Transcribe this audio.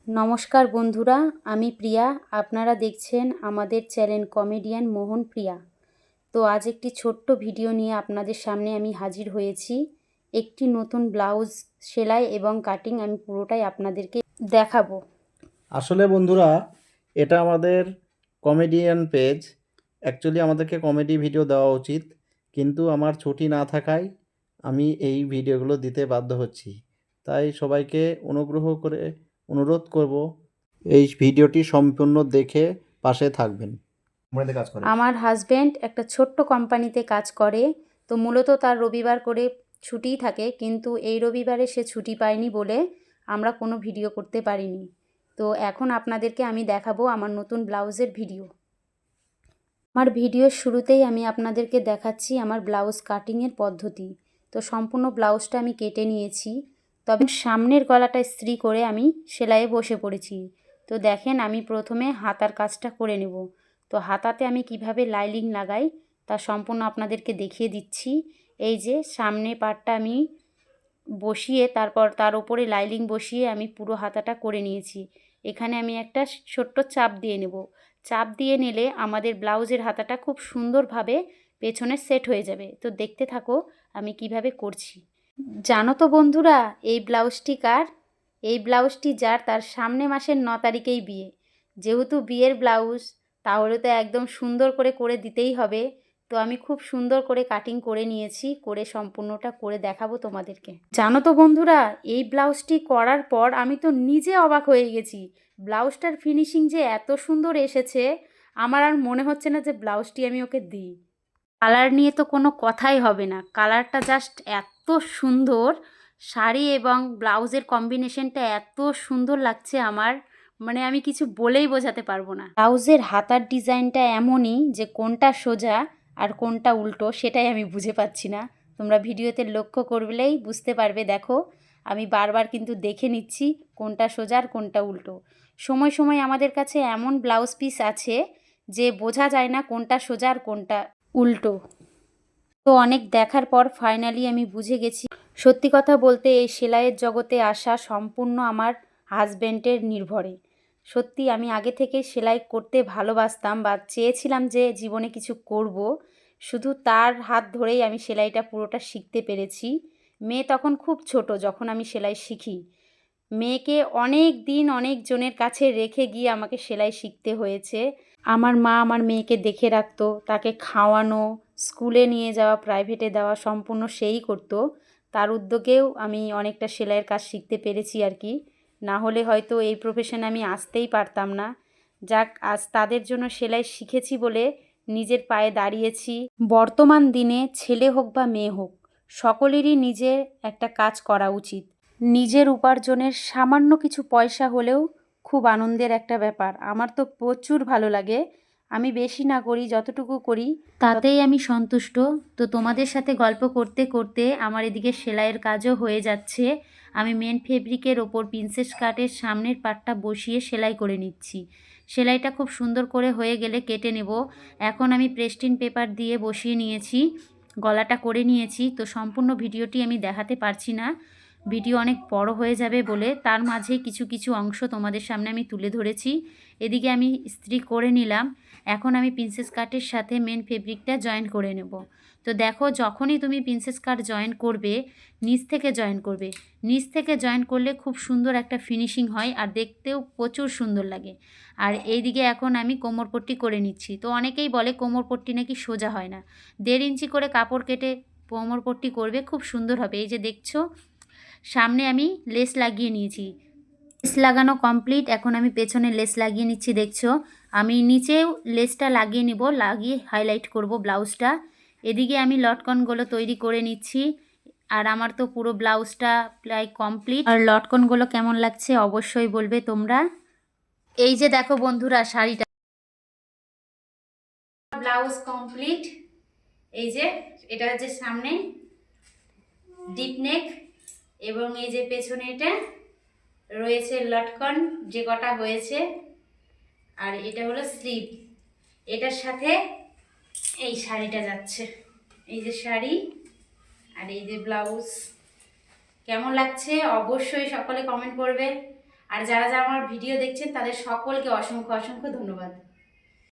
নমস্কার বন্ধুরা, আমি প্রিয়া। আপনারা দেখছেন আমাদের চ্যানেল কমেডিয়ান মোহন প্রিয়া। তো আজ একটি ছোট্ট ভিডিও নিয়ে আপনাদের সামনে আমি হাজির হয়েছি। একটি নতুন ব্লাউজ সেলাই এবং কাটিং আমি পুরোটাই আপনাদেরকে দেখাবো। আসলে বন্ধুরা, এটা আমাদের কমেডিয়ান পেজ। অ্যাকচুয়ালি আমাদেরকে কমেডি ভিডিও দেওয়া উচিত, কিন্তু আমার ছুটি না থাকায় আমি এই ভিডিওগুলো দিতে বাধ্য হচ্ছি। তাই সবাইকে অনুগ্রহ করে অনুরোধ করব, এই ভিডিওটি সম্পূর্ণ দেখে পাশে থাকবেন। আমার হাজব্যান্ড একটা ছোট্ট কোম্পানিতে কাজ করে, তো মূলত তার রবিবার করে ছুটিই থাকে, কিন্তু এই রবিবারে সে ছুটি পায়নি বলে আমরা কোনো ভিডিও করতে পারিনি। তো এখন আপনাদেরকে আমি দেখাবো আমার নতুন ব্লাউজের ভিডিও। আমার ভিডিওর শুরুতেই আমি আপনাদেরকে দেখাচ্ছি আমার ব্লাউজ কাটিংয়ের পদ্ধতি। তো সম্পূর্ণ ব্লাউজটা আমি কেটে নিয়েছি, তবে সামনের গলাটা ইস্ত্রি করে আমি সেলাইয়ে বসে পড়েছি। তো দেখেন, আমি প্রথমে হাতার কাজটা করে নেব। তো হাতাতে আমি কিভাবে লাইনিং লাগাই তা সম্পূর্ণ আপনাদেরকে দেখিয়ে দিচ্ছি। এই যে সামনে পাটটা আমি বসিয়ে তারপর তার উপরে লাইনিং বসিয়ে আমি পুরো হাতাটা করে নিয়েছি। এখানে আমি একটা ছোট্ট চাপ দিয়ে নেব। চাপ দিয়ে নিলে আমাদের ব্লাউজের হাতাটা খুব সুন্দরভাবে পেছনে সেট হয়ে যাবে। তো দেখতে থাকো আমি কিভাবে করছি। জানো তো বন্ধুরা, এই ব্লাউজটি কার? এই ব্লাউজটি যার, তার সামনে মাসের 9 তারিখেই বিয়ে। যেহেতু বিয়ের ব্লাউজ, তাহলে তো একদম সুন্দর করে দিতেই হবে। তো আমি খুব সুন্দর করে কাটিং করে নিয়েছি, করে সম্পূর্ণটা করে দেখাবো তোমাদেরকে। জানো তো বন্ধুরা, এই ব্লাউজটি করার পর আমি তো নিজে অবাক হয়ে গেছি। ব্লাউজটার ফিনিশিং যে এত সুন্দর এসেছে, আমার আর মনে হচ্ছে না যে ব্লাউজটি আমি ওকে দিই। কালার নিয়ে তো কোনো কথাই হবে না, কালারটা জাস্ট এত সুন্দর। শাড়ি এবং ব্লাউজের কম্বিনেশনটা এত সুন্দর লাগছে আমার, মানে আমি কিছু বলেই বোঝাতে পারবো না। ব্লাউজের হাতার ডিজাইনটা এমনই যে কোনটা সোজা আর কোনটা উল্টো সেটাই আমি বুঝে পাচ্ছি না। তোমরা ভিডিওতে লক্ষ্য করলেই বুঝতে পারবে। দেখো, আমি বারবার কিন্তু দেখে নিচ্ছি কোনটা সোজা আর কোনটা উল্টো। সময় সময় আমাদের কাছে এমন ব্লাউজ পিস আছে যে বোঝা যায় না কোনটা সোজা আর কোনটা উল্টো। তো অনেক দেখার পর ফাইনালি আমি বুঝে গেছি। সত্যি কথা বলতে এই সেলাইয়ের জগতে আসা সম্পূর্ণ আমার হাজব্যান্ডের নির্ভরে। সত্যি আমি আগে থেকে সেলাই করতে ভালোবাসতাম বা চেয়েছিলাম যে জীবনে কিছু করব। শুধু তার হাত ধরেই আমি সেলাইটা পুরোটা শিখতে পেরেছি। মেয়ে তখন খুব ছোট যখন আমি সেলাই শিখি। মেয়েকে অনেক দিন অনেকজনের কাছে রেখে গিয়ে আমাকে সেলাই শিখতে হয়েছে। আমার মা আমার মেয়েকে দেখে রাখতো, তাকে খাওয়ানো, স্কুলে নিয়ে যাওয়া, প্রাইভেটে দেওয়া সম্পূর্ণ সেই করতো। তার উদ্যোগেও আমি অনেকটা সেলাইয়ের কাজ শিখতে পেরেছি আর কি। না হলে হয়তো এই প্রফেশনে আমি আসতেই পারতাম না। যাক, আজ তাদের জন্য সেলাই শিখেছি বলে নিজের পায়ে দাঁড়িয়েছি। বর্তমান দিনে ছেলে হোক বা মেয়ে হোক, সকলেরই নিজের একটা কাজ করা উচিত। নিজের উপার্জনের সামান্য কিছু পয়সা হলেও খুব আনন্দের একটা ব্যাপার। আমার তো প্রচুর ভালো লাগে। আমি বেশি না করি, যতটুকু করি তাতেই আমি সন্তুষ্ট। তো তোমাদের সাথে গল্প করতে করতে আমার এদিকে সেলাইয়ের কাজও হয়ে যাচ্ছে। আমি মেন ফেব্রিকের ওপর প্রিন্সেস কাটের সামনের পাটটা বসিয়ে সেলাই করে নিচ্ছি। সেলাইটা খুব সুন্দর করে হয়ে গেলে কেটে নেব। এখন আমি প্রেস্টিন পেপার দিয়ে বসিয়ে নিয়েছি, গলাটা করে নিয়েছি। তো সম্পূর্ণ ভিডিওটি আমি দেখাতে পারছি না, ভিডিও অনেক বড় হয়ে যাবে বলে তার মাঝে কিছু কিছু অংশ তোমাদের সামনে আমি তুলে ধরেছি। এদিকে আমি ইস্ত্রি করে নিলাম। এখন আমি প্রিন্সেস কাটের সাথে মেন ফেব্রিকটা জয়েন করে নেব। তো দেখো, যখনই তুমি প্রিন্সেস কাট জয়েন করবে, নিচ থেকে জয়েন করবে। নিচ থেকে জয়েন করলে খুব সুন্দর একটা ফিনিশিং হয় আর দেখতেও প্রচুর সুন্দর লাগে। আর এইদিকে এখন আমি কোমরপট্টি করে নিচ্ছি। তো অনেকেই বলে কোমরপট্টি নাকি সোজা হয় না। 1.5 ইঞ্চি করে কাপড় কেটে কোমরপট্টি করবে, খুব সুন্দর হবে। এই যে দেখছো, সামনে আমি লেস লাগিয়ে নিয়েছি। লেস লাগানো কমপ্লিট। এখন আমি পেছনে লেস লাগিয়ে নিচ্ছি। দেখছো, আমি নিচেও লেসটা লাগিয়ে নিব, লাগিয়ে হাইলাইট করব ব্লাউজটা। এদিকে আমি লটকনগুলো তৈরি করে নিচ্ছি। আর আমার তো পুরো ব্লাউজটা প্রায় কমপ্লিট। আর লটকনগুলো কেমন লাগছে অবশ্যই বলবে তোমরা। এই যে দেখো বন্ধুরা, শাড়িটা ব্লাউজ কমপ্লিট। এই যে এটা হচ্ছে সামনে ডিপ নেক, এবং এই যে পেছনে এটা রয়েছে লটকন যে কটা হয়েছে। আর এটা হলো স্লিভ। এটার সাথে এই শাড়িটা যাচ্ছে। এই যে শাড়ি আর এই যে ব্লাউজ। কেমন লাগছে অবশ্যই সকলে কমেন্ট করবে। আর যারা যারা আমার ভিডিও দেখছেন তাদের সকলকে অসংখ্য অসংখ্য ধন্যবাদ।